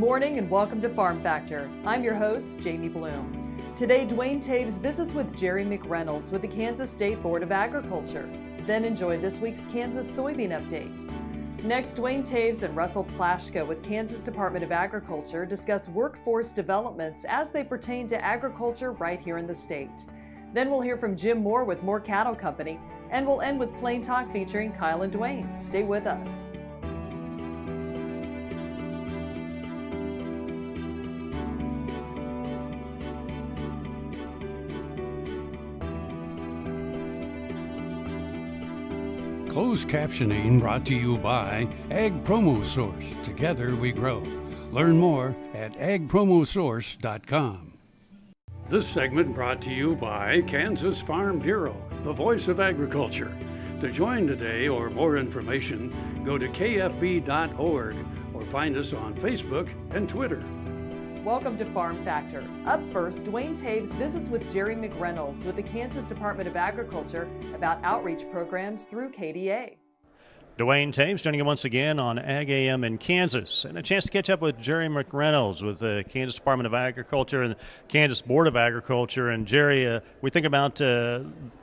morning and welcome to Farm Factor. I'm your host, Jamie Bloom. Today, Duane Towes visits with Jerry McReynolds with the Kansas State Board of Agriculture. Then enjoy this week's Kansas Soybean Update. Next, Duane Towes and Russell Plaschka with Kansas Department of Agriculture discuss workforce developments as they pertain to agriculture right here in the state. Then we'll hear from Jim Moore with Moore Cattle Company, and we'll end with Plain Talk featuring Kyle and Duane. Stay with us. Closed captioning brought to you by Ag Promo Source. Together we grow. Learn more at agpromosource.com. This segment brought to you by Kansas Farm Bureau, the voice of agriculture. To join today or more information, go to kfb.org or find us on Facebook and Twitter. Welcome to Farm Factor. Up first, Duane Towes visits with Jerry McReynolds with the Kansas Department of Agriculture about outreach programs through KDA. Duane Towes joining you once again on Ag AM in Kansas, and a chance to catch up with Jerry McReynolds with the Kansas Department of Agriculture and the Kansas Board of Agriculture. And Jerry, we think about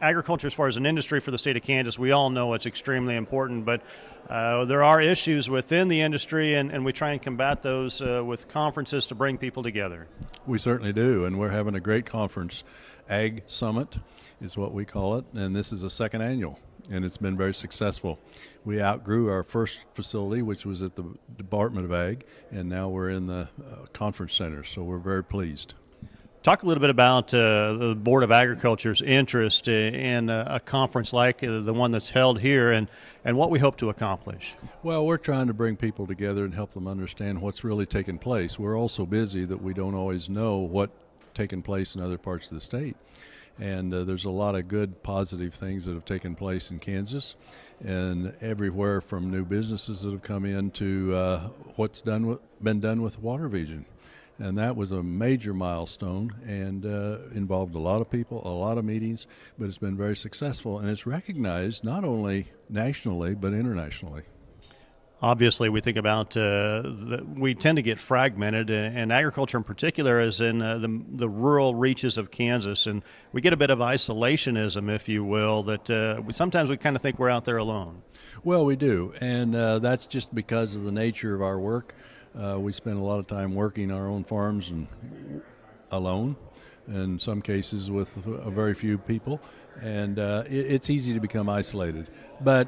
agriculture as far as an industry for the state of Kansas. We all know it's extremely important, but there are issues within the industry, and we try and combat those with conferences to bring people together. We certainly do, and we're having a great conference. Ag Summit is what we call it, and this is the second annual, and it's been very successful. We outgrew our first facility, which was at the Department of Ag, and now we're in the conference center, so we're very pleased. Talk a little bit about the Board of Agriculture's interest in a conference like the one that's held here and what we hope to accomplish. Well, we're trying to bring people together and help them understand what's really taking place. We're all so busy that we don't always know what's taking place in other parts of the state. And there's a lot of good, positive things that have taken place in Kansas, and everywhere from new businesses that have come in to what's been done with Water Vision. And that was a major milestone and involved a lot of people, a lot of meetings, but it's been very successful. And it's recognized not only nationally, but internationally. Obviously, we think about we tend to get fragmented, and agriculture in particular is in the rural reaches of Kansas, and we get a bit of isolationism, if you will, that sometimes we kind of think we're out there alone. Well, we do, and that's just because of the nature of our work. We spend a lot of time working our own farms and alone, in some cases with a very few people, and it's easy to become isolated. But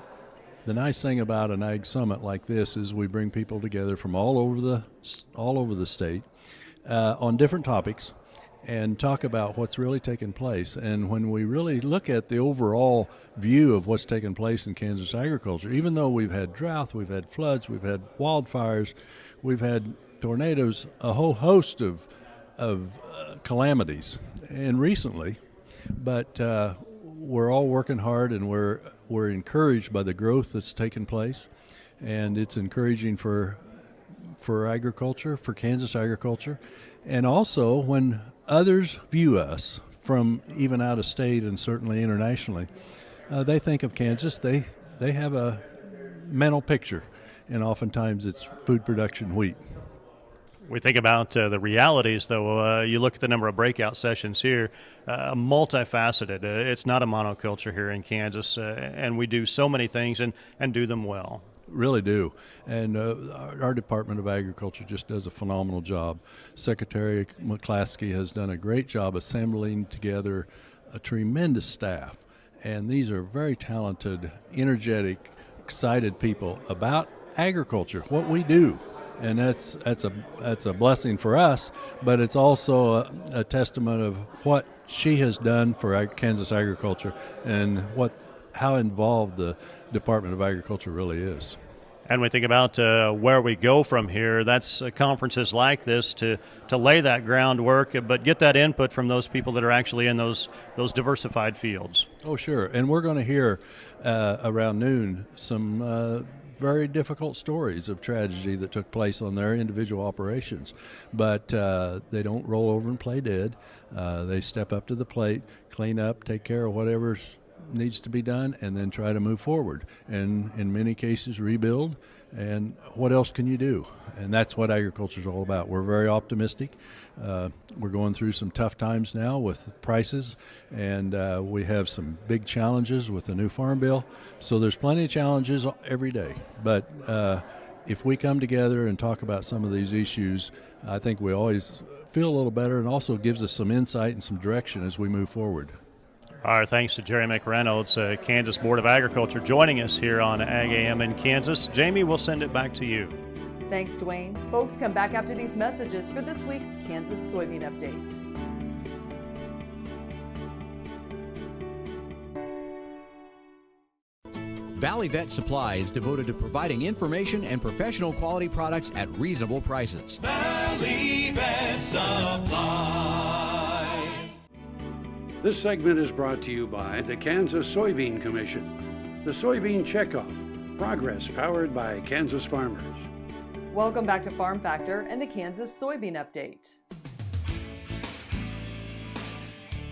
the nice thing about an Ag Summit like this is we bring people together from all over the state on different topics and talk about what's really taken place. And when we really look at the overall view of what's taken place in Kansas agriculture, even though we've had drought, we've had floods, we've had wildfires, we've had tornadoes, a whole host of calamities, and recently, but we're all working hard, and we're encouraged by the growth that's taken place, and it's encouraging for agriculture, for Kansas agriculture, and also when others view us from even out of state and certainly internationally, they think of Kansas, they have a mental picture, and oftentimes it's food production wheat. We think about the realities, though. You look at the number of breakout sessions here, multifaceted. It's not a monoculture here in Kansas, and we do so many things and do them well. Really do. And our Department of Agriculture just does a phenomenal job. Secretary McClaskey has done a great job assembling together a tremendous staff. And these are very talented, energetic, excited people about agriculture, what we do. And that's a blessing for us, but it's also a testament of what she has done for Kansas agriculture and how involved the Department of Agriculture really is. And we think about where we go from here. That's conferences like this to lay that groundwork, but get that input from those people that are actually in those diversified fields. Oh, sure. And we're going to hear around noon some very difficult stories of tragedy that took place on their individual operations. But they don't roll over and play dead. They step up to the plate, clean up, take care of whatever needs to be done, and then try to move forward. And in many cases, rebuild And what else can you do? And that's what agriculture is all about. We're very optimistic. We're going through some tough times now with prices, and we have some big challenges with the new farm bill. So there's plenty of challenges every day. But if we come together and talk about some of these issues, I think we always feel a little better, and also gives us some insight and some direction as we move forward. Our thanks to Jerry McReynolds, Kansas Board of Agriculture, joining us here on Ag AM in Kansas. Jamie, we'll send it back to you. Thanks, Duane. Folks, come back after these messages for this week's Kansas Soybean Update. Valley Vet Supply is devoted to providing information and professional quality products at reasonable prices. Valley Vet Supply. This segment is brought to you by the Kansas Soybean Commission. The Soybean Checkoff. Progress powered by Kansas farmers. Welcome back to Farm Factor and the Kansas Soybean Update.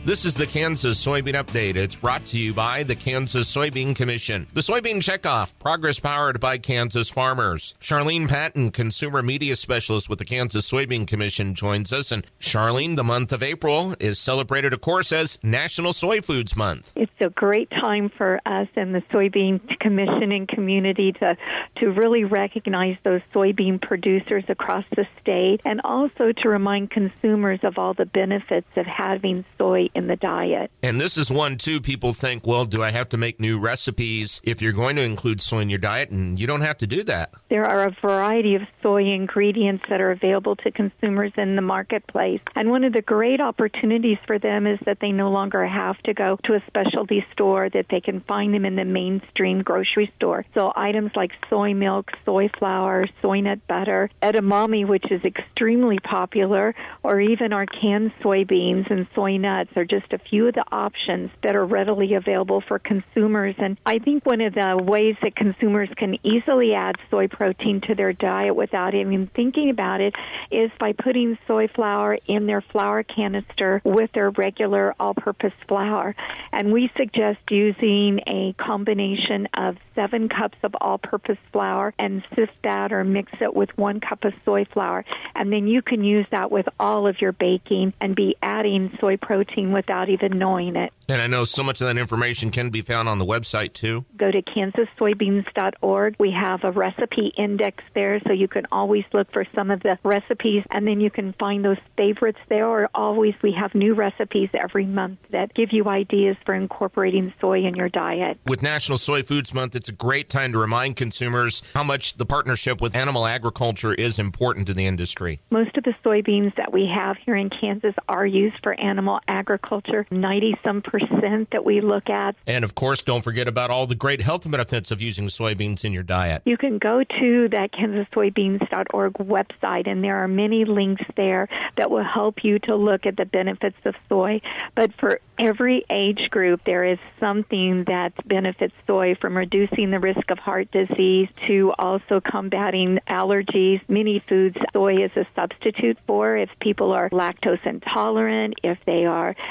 This is the Kansas Soybean Update. It's brought to you by the Kansas Soybean Commission. The Soybean Checkoff, progress powered by Kansas farmers. Charlene Patton, Consumer Media Specialist with the Kansas Soybean Commission, joins us. And Charlene, the month of April is celebrated, of course, as National Soy Foods Month. It's a great time for us and the Soybean Commission and community to really recognize those soybean producers across the state, and also to remind consumers of all the benefits of having soy in the diet. And this is one, too, people think, well, do I have to make new recipes if you're going to include soy in your diet? And you don't have to do that. There are a variety of soy ingredients that are available to consumers in the marketplace. And one of the great opportunities for them is that they no longer have to go to a specialty store, that they can find them in the mainstream grocery store. So items like soy milk, soy flour, soy nut butter, edamame, which is extremely popular, or even our canned soybeans and soy nuts are just a few of the options that are readily available for consumers. And I think one of the ways that consumers can easily add soy protein to their diet without even thinking about it is by putting soy flour in their flour canister with their regular all-purpose flour. And we suggest using a combination of 7 cups of all-purpose flour and sift that or mix it with 1 cup of soy flour. And then you can use that with all of your baking and be adding soy protein without even knowing it. And I know so much of that information can be found on the website, too. Go to kansassoybeans.org. We have a recipe index there, so you can always look for some of the recipes, and then you can find those favorites there, or always we have new recipes every month that give you ideas for incorporating soy in your diet. With National Soy Foods Month, it's a great time to remind consumers how much the partnership with animal agriculture is important to the industry. Most of the soybeans that we have here in Kansas are used for animal agriculture, 90% that we look at. And of course, don't forget about all the great health benefits of using soybeans in your diet. You can go to that kansassoybeans.org website, and there are many links there that will help you to look at the benefits of soy. But for every age group, there is something that benefits soy, from reducing the risk of heart disease to also combating allergies. Many foods soy is a substitute for. If people are lactose intolerant, if they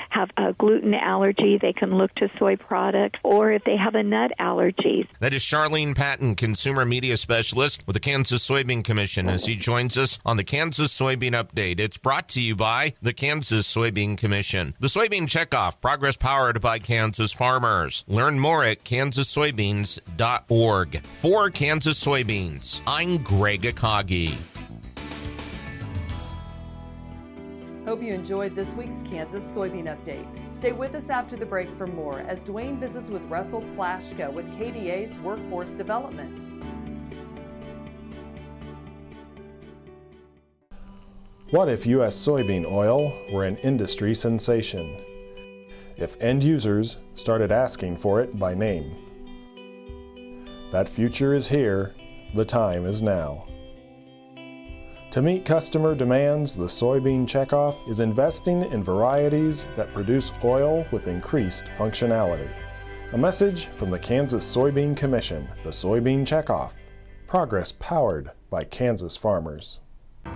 have a gluten allergy, they can look to soy products, or if they have a nut allergy. That is Charlene Patton, Consumer Media Specialist with the Kansas Soybean Commission, as he joins us on the Kansas Soybean Update. It's brought to you by the Kansas Soybean Commission. The Soybean Checkoff, progress powered by Kansas farmers. Learn more at kansassoybeans.org. For Kansas Soybeans, I'm Greg Akagi. Hope you enjoyed this week's Kansas Soybean Update. Stay with us after the break for more as Duane visits with Russell Plaschka with KDA's Workforce Development. What if U.S. soybean oil were an industry sensation? If end users started asking for it by name? That future is here. The time is now. To meet customer demands, the Soybean Checkoff is investing in varieties that produce oil with increased functionality. A message from the Kansas Soybean Commission, the Soybean Checkoff. Progress powered by Kansas farmers.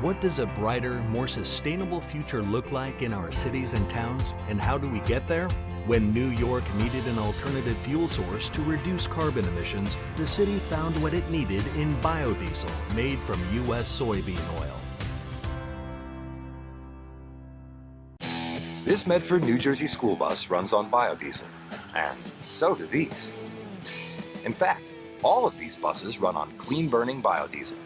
What does a brighter, more sustainable future look like in our cities and towns, and how do we get there? When New York needed an alternative fuel source to reduce carbon emissions, the city found what it needed in biodiesel made from U.S. soybean oil. This Medford, New Jersey school bus runs on biodiesel, and so do these. In fact, all of these buses run on clean-burning biodiesel,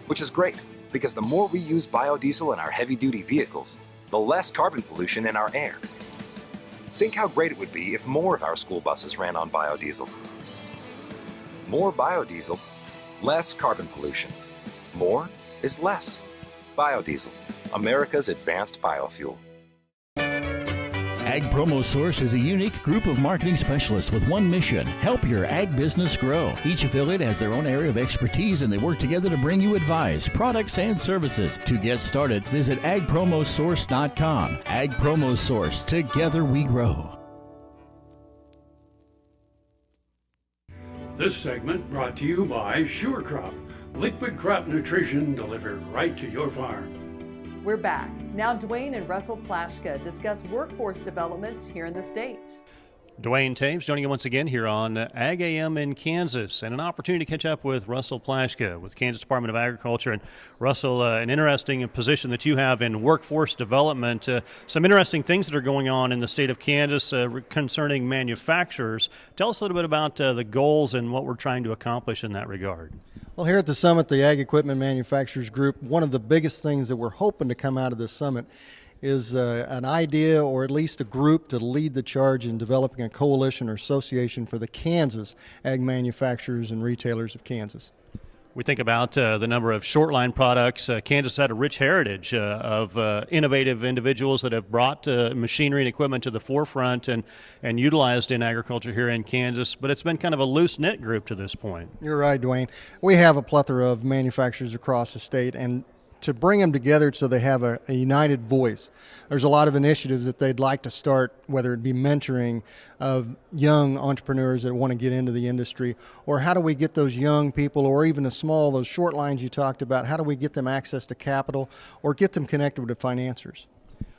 which is great because the more we use biodiesel in our heavy-duty vehicles, the less carbon pollution in our air. Think how great it would be if more of our school buses ran on biodiesel. More biodiesel, less carbon pollution. More is less. Biodiesel, America's advanced biofuel. Ag Promo Source is a unique group of marketing specialists with one mission: help your ag business grow. Each affiliate has their own area of expertise, and they work together to bring you advice, products, and services. To get started, visit agpromosource.com. Ag Promo Source. Together we grow. This segment brought to you by Sure Crop, liquid crop nutrition delivered right to your farm. We're back. Now Duane and Russell Plaschka discuss workforce development here in the state. Duane Towes joining you once again here on Ag AM in Kansas, and an opportunity to catch up with Russell Plaschka with Kansas Department of Agriculture. And Russell, an interesting position that you have in workforce development. Some interesting things that are going on in the state of Kansas concerning manufacturers. Tell us a little bit about the goals and what we're trying to accomplish in that regard. Well, here at the summit, the Ag Equipment Manufacturers Group, one of the biggest things that we're hoping to come out of this summit is an idea, or at least a group, to lead the charge in developing a coalition or association for the Kansas ag manufacturers and retailers of Kansas. We think about the number of short line products. Kansas had a rich heritage of innovative individuals that have brought machinery and equipment to the forefront and utilized in agriculture here in Kansas, but it's been kind of a loose-knit group to this point. You're right, Duane. We have a plethora of manufacturers across the state, and to bring them together so they have a united voice. There's a lot of initiatives that they'd like to start, whether it be mentoring of young entrepreneurs that want to get into the industry, or how do we get those young people, or even those short lines you talked about, how do we get them access to capital or get them connected with financiers?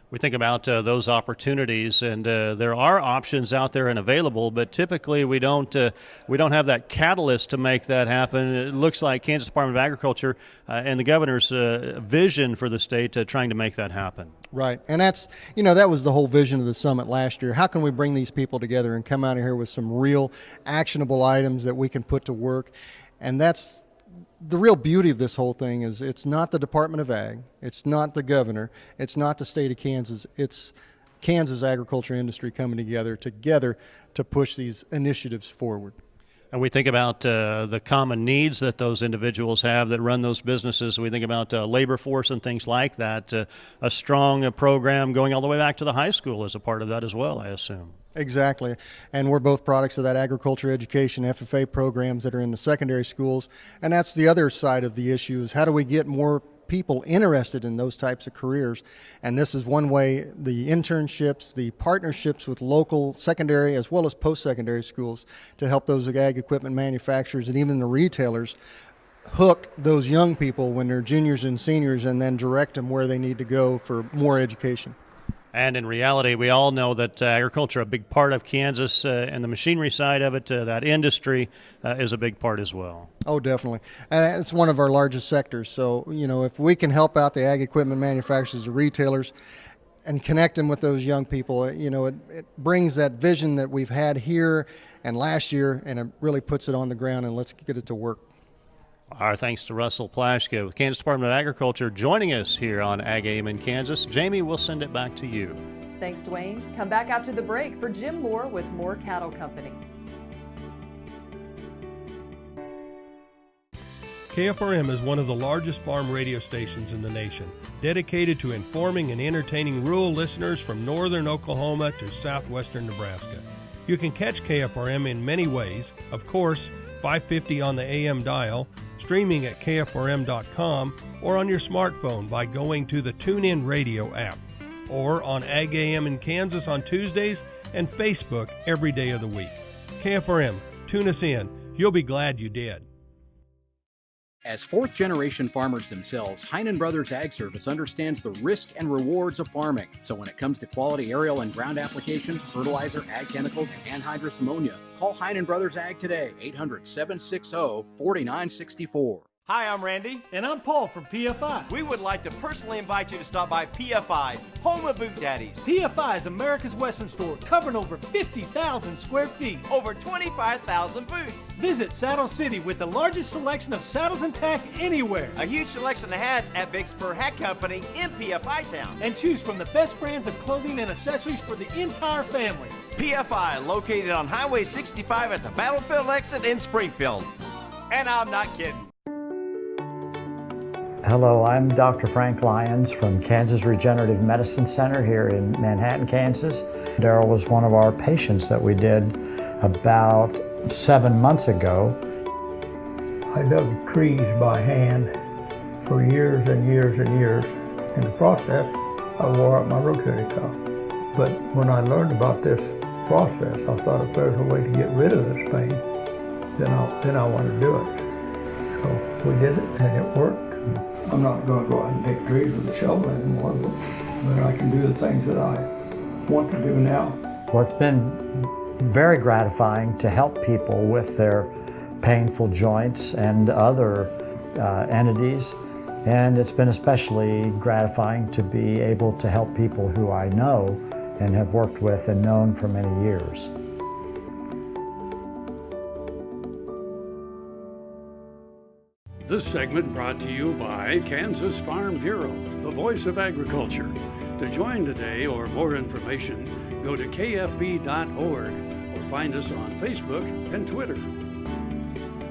We think about those opportunities, and there are options out there and available, but typically we don't have that catalyst to make that happen. It looks like Kansas Department of Agriculture and the governor's vision for the state trying to make that happen. Right, and that's, that was the whole vision of the summit last year. How can we bring these people together and come out of here with some real actionable items that we can put to work? And that's the real beauty of this whole thing. Is it's not the Department of Ag, it's not the governor, it's not the state of Kansas, it's Kansas agriculture industry coming together to push these initiatives forward. And we think about the common needs that those individuals have that run those businesses. We think about labor force and things like that. A strong program going all the way back to the high school is a part of that as well, I assume. Exactly, and we're both products of that agriculture education FFA programs that are in the secondary schools, and that's the other side of the issue, is how do we get more people interested in those types of careers? And this is one way: the internships, the partnerships with local secondary as well as post-secondary schools to help those ag equipment manufacturers and even the retailers hook those young people when they're juniors and seniors, and then direct them where they need to go for more education. And in reality, we all know that agriculture, a big part of Kansas, and the machinery side of it, that industry is a big part as well. Oh, definitely. And it's one of our largest sectors. So, if we can help out the ag equipment manufacturers, the retailers, and connect them with those young people, it brings that vision that we've had here and last year, and it really puts it on the ground, and let's get it to work. Our thanks to Russell Plaschka with Kansas Department of Agriculture joining us here on Ag AM in Kansas. Jamie, we'll send it back to you. Thanks, Duane. Come back after the break for Jim Moore with Moore Cattle Company. KFRM is one of the largest farm radio stations in the nation, dedicated to informing and entertaining rural listeners from northern Oklahoma to southwestern Nebraska. You can catch KFRM in many ways. Of course, 550 on the AM dial, streaming at kfrm.com, or on your smartphone by going to the TuneIn Radio app, or on Ag AM in Kansas on Tuesdays and Facebook every day of the week. KFRM, tune us in. You'll be glad you did. As fourth-generation farmers themselves, Heinen Brothers Ag Service understands the risk and rewards of farming. So when it comes to quality aerial and ground application, fertilizer, ag chemicals, and anhydrous ammonia, call Heinen Brothers Ag today, 800-760-4964. Hi, I'm Randy. And I'm Paul from PFI. We would like to personally invite you to stop by PFI, home of Boot Daddies. PFI is America's Western store, covering over 50,000 square feet. Over 25,000 boots. Visit Saddle City with the largest selection of saddles and tack anywhere. A huge selection of hats at Big Spur Hat Company in PFI Town. And choose from the best brands of clothing and accessories for the entire family. PFI, located on Highway 65 at the Battlefield exit in Springfield. And I'm not kidding. Hello, I'm Dr. Frank Lyons from Kansas Regenerative Medicine Center here in Manhattan, Kansas. Daryl was one of our patients that we did about 7 months ago. I dug trees by hand for years and years and years. In the process, I wore out my rotator cuff. But when I learned about this process, I thought if there's a way to get rid of this pain, then I want to do it. So we did it and it worked. I'm not going to go out and take trees with a shovel anymore, but I can do the things that I want to do now. Well, it's been very gratifying to help people with their painful joints and other entities, and it's been especially gratifying to be able to help people who I know and have worked with and known for many years. This segment brought to you by Kansas Farm Bureau, the voice of agriculture. To join today or more information, go to kfb.org or find us on Facebook and Twitter.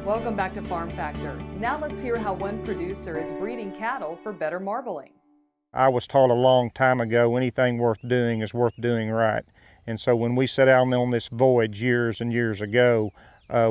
Welcome back to Farm Factor. Now let's hear how one producer is breeding cattle for better marbling. I was taught a long time ago, anything worth doing is worth doing right. And so when we set out on this voyage years and years ago,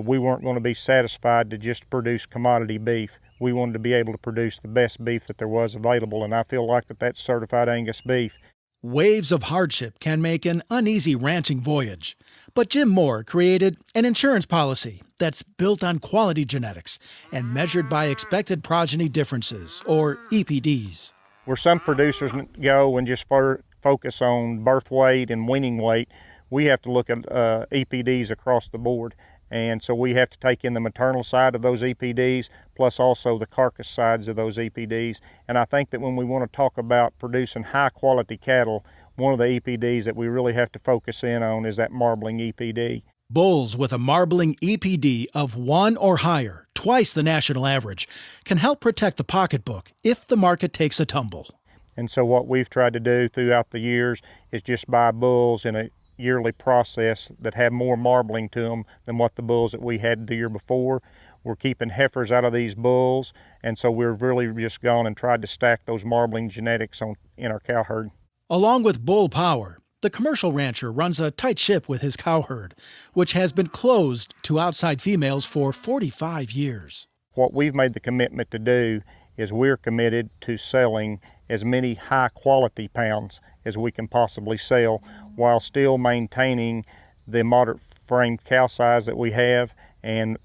we weren't going to be satisfied to just produce commodity beef. We wanted to be able to produce the best beef that there was available, and I feel like that's certified Angus beef. Waves of hardship can make an uneasy ranching voyage, but Jim Moore created an insurance policy that's built on quality genetics and measured by expected progeny differences, or EPDs. Where some producers go and just focus on birth weight and weaning weight, we have to look at EPDs across the board. And so we have to take in the maternal side of those EPDs, plus also the carcass sides of those EPDs. And I think that when we want to talk about producing high quality cattle, one of the EPDs that we really have to focus in on is that marbling EPD. Bulls with a marbling EPD of 1 or higher, twice the national average, can help protect the pocketbook if the market takes a tumble. And so what we've tried to do throughout the years is just buy bulls in a yearly process that have more marbling to them than what the bulls that we had the year before. We're keeping heifers out of these bulls, and so we've really just gone and tried to stack those marbling genetics in our cow herd. Along with bull power, the commercial rancher runs a tight ship with his cow herd, which has been closed to outside females for 45 years. What we've made the commitment to do is we're committed to selling as many high quality pounds as we can possibly sell while still maintaining the moderate framed cow size that we have and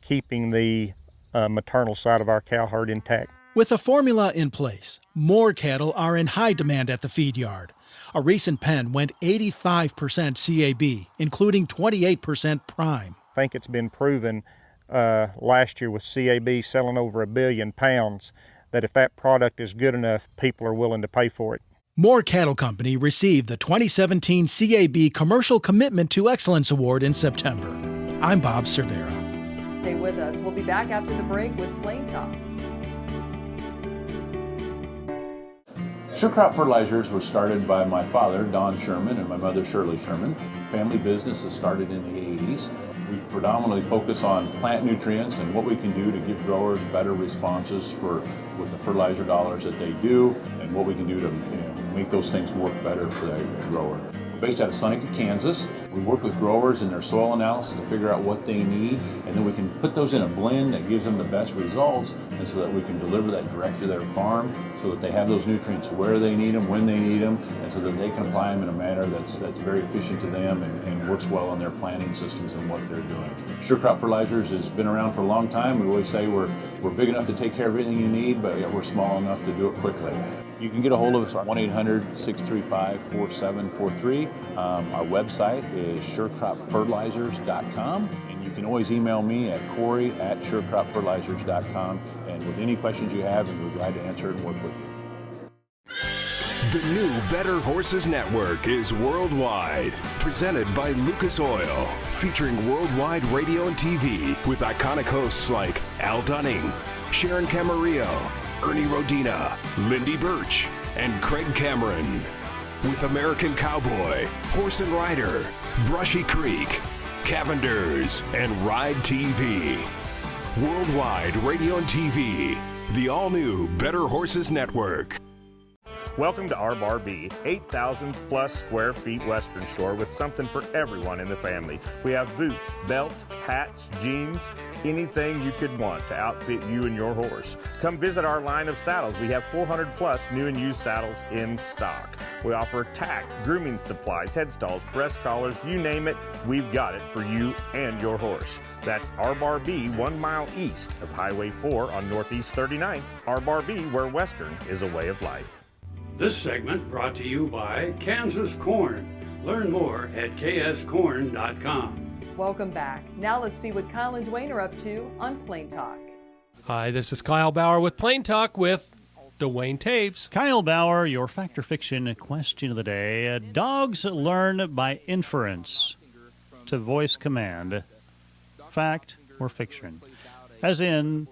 keeping the maternal side of our cow herd intact. With a formula in place, more cattle are in high demand at the feed yard. A recent pen went 85% CAB, including 28% prime. I think it's been proven last year with CAB selling over 1 billion pounds that if that product is good enough, people are willing to pay for it. Moore Cattle Company received the 2017 CAB Commercial Commitment to Excellence Award in September. I'm Bob Cervera. Stay with us. We'll be back after the break with Plain Talk. Sure Crop Fertilizers was started by my father, Don Sherman, and my mother, Shirley Sherman. Family business that started in the 80s. We predominantly focus on plant nutrients and what we can do to give growers better responses with the fertilizer dollars that they do, and what we can do to make those things work better for the grower. We're based out of Seneca, Kansas. We work with growers in their soil analysis to figure out what they need, and then we can put those in a blend that gives them the best results, and so that we can deliver that direct to their farm so that they have those nutrients where they need them, when they need them, and so that they can apply them in a manner that's very efficient to them and works well on their planting systems and what they're doing. Sure Crop Fertilizers has been around for a long time. We always say we're We're big enough to take care of everything you need, but we're small enough to do it quickly. You can get a hold of us at 1-800-635-4743. Our website is surecropfertilizers.com, and you can always email me at corey@surecropfertilizers.com, and with any questions you have, we're glad to answer it and work with you. The new Better Horses Network is worldwide. Presented by Lucas Oil. Featuring worldwide radio and TV with iconic hosts like Al Dunning, Sharon Camarillo, Ernie Rodina, Lindy Birch, and Craig Cameron. With American Cowboy, Horse and Rider, Brushy Creek, Cavenders, and Ride TV. Worldwide radio and TV. The all-new Better Horses Network. Welcome to our Bar B, 8,000 plus square feet Western store with something for everyone in the family. We have boots, belts, hats, jeans, anything you could want to outfit you and your horse. Come visit our line of saddles. We have 400 plus new and used saddles in stock. We offer tack, grooming supplies, headstalls, breast collars, you name it, we've got it for you and your horse. That's our Bar B, 1 mile east of Highway 4 on Northeast 39th. Our Bar B, where Western is a way of life. This segment brought to you by Kansas Corn. Learn more at kscorn.com. Welcome back. Now let's see what Kyle and Duane are up to on Plain Talk. Hi, this is Kyle Bauer with Plain Talk with Duane Towes. Kyle Bauer, your fact or fiction question of the day. Dogs learn by inference to voice command. Fact or fiction? As in,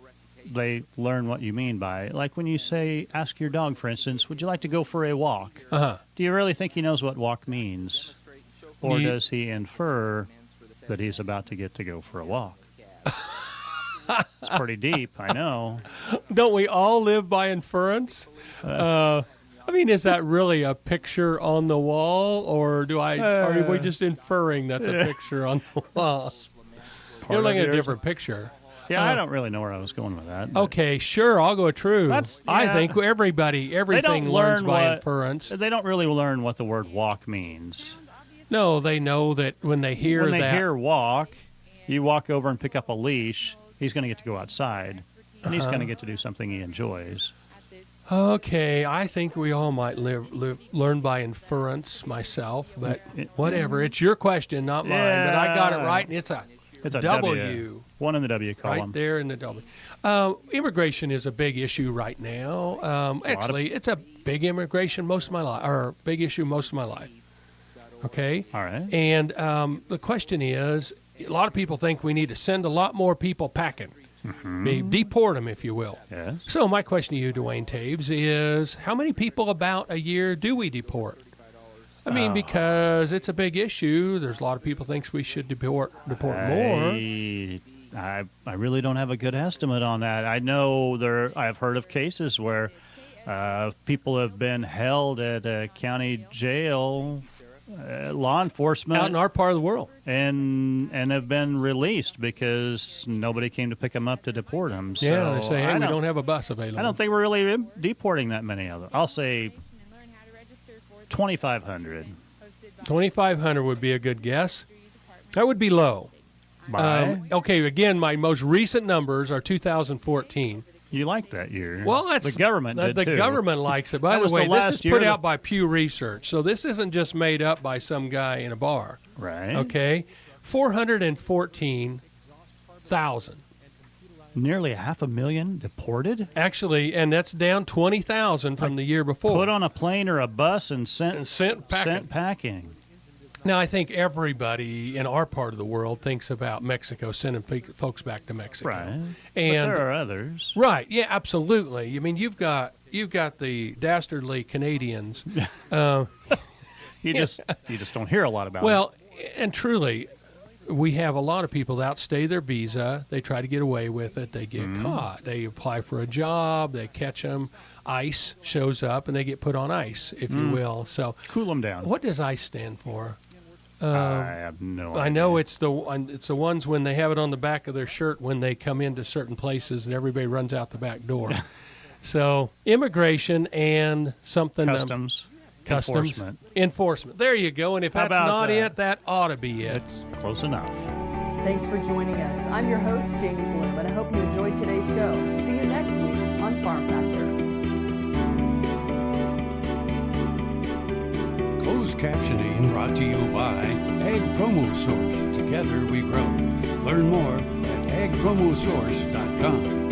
they learn what you mean by, like when you say, ask your dog, for instance, would you like to go for a walk? Uh-huh. Do you really think he knows what walk means? Or does he infer that he's about to go for a walk? It's pretty deep, I know. Don't we all live by inference? I mean, is that really a picture on the wall, or are we just inferring that's a picture on the wall? You're looking at a different picture. Yeah, I don't really know where I was going with that. Okay, sure, I'll go true. I think everything learns by inference. They don't really learn what the word walk means. No, they know that when they hear walk, you walk over and pick up a leash, he's going to get to go outside, and he's going to get to do something he enjoys. Okay, I think we all might learn by inference myself, but whatever. It's your question, not mine, but I got it right, and it's a W. One in the W column. Right there in the W. Immigration is a big issue right now. Actually, it's a big issue most of my life. Okay? All right. And the question is, a lot of people think we need to send a lot more people packing. Mm-hmm. Deport them, if you will. Yes. So my question to you, Duane Towes, is how many people about a year do we deport? I mean, because it's a big issue. There's a lot of people think we should deport more. I really don't have a good estimate on that. I know I've heard of cases where people have been held at a county jail, law enforcement out in our part of the world, and have been released because nobody came to pick them up to deport them. So yeah, they say, hey, we don't have a bus available. I don't think we're really deporting that many of them. I'll say 2,500. 2,500 would be a good guess. That would be low. Okay, again, my most recent numbers are 2014. You like that year. Well, the government did too. The government likes it. By the way, this is put out by Pew Research, so this isn't just made up by some guy in a bar. Right. Okay, 414,000. Nearly 500,000 deported? Actually, and that's down 20,000 from the year before. Put on a plane or a bus and sent packing. Now, I think everybody in our part of the world thinks about Mexico, sending folks back to Mexico. Right. And but there are others. Right. Yeah, absolutely. I mean, you've got the dastardly Canadians. You just don't hear a lot about it. Well, and truly, we have a lot of people that outstay their visa. They try to get away with it. They get caught. They apply for a job. They catch them. ICE shows up, and they get put on ice, if you will. So cool them down. What does ICE stand for? I have no idea. I know it's the ones when they have it on the back of their shirt when they come into certain places and everybody runs out the back door. So immigration and something customs. Enforcement. There you go. And if that's not it, that ought to be it. It's close enough. Thanks for joining us. I'm your host, Jamie Bloom, and I hope you enjoyed today's show. See you next week on Farm Factor. Closed captioning brought to you by Ag Promo Source. Together we grow. Learn more at agpromosource.com.